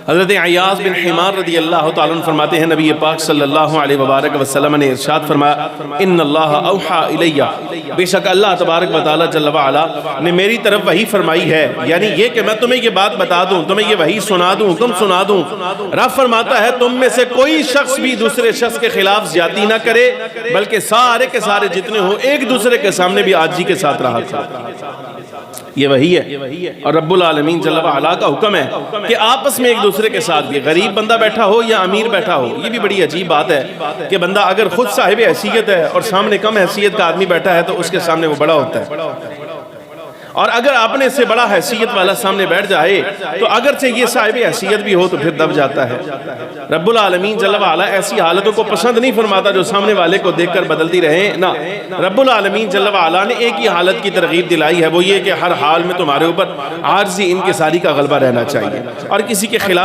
حضرت عیاض بن حمار رضی اللہ تعالیٰ عنہ فرماتے ہیں نبی پاک صلی اللہ علیہ وبارک وسلم نے ارشاد فرمایا ان اللہ اوحا الیہ، بے شک اللہ تبارک و تعالیٰ جل وعلا نے میری طرف وحی فرمائی ہے، یعنی یہ کہ میں تمہیں یہ بات بتا دوں، تمہیں یہ وحی سنا دوں، تم سنا دوں۔ رب فرماتا ہے تم میں سے کوئی شخص بھی دوسرے شخص کے خلاف زیادتی نہ کرے، بلکہ سارے کے سارے جتنے ہوں ایک دوسرے کے سامنے بھی عاجزی کے ساتھ رہا کرو۔ یہ وہی ہے، اور رب العالمین جل وعلا کا حکم ہے کہ آپس میں ایک دوسرے کے ساتھ بھی، غریب بندہ بیٹھا ہو یا امیر بیٹھا ہو، یہ بھی بڑی عجیب بات ہے کہ بندہ اگر خود صاحب حیثیت ہے اور سامنے کم حیثیت کا آدمی بیٹھا ہے تو اس کے سامنے وہ بڑا ہوتا ہے، اور اگر اپنے سے بڑا حیثیت والا سامنے بیٹھ جائے تو اگرچہ یہ صاحب حیثیت بھی ہو تو پھر دب جاتا ہے۔ رب العالمین جل وعلا ایسی حالتوں کو پسند نہیں فرماتا جو سامنے والے کو دیکھ کر بدلتی رہیں، نہ، رب العالمین جل وعلا نے ایک ہی حالت کی ترغیب دلائی ہے، وہ یہ کہ ہر حال میں تمہارے اوپر عاجزی انکساری کا غلبہ رہنا چاہیے، اور کسی کے خلاف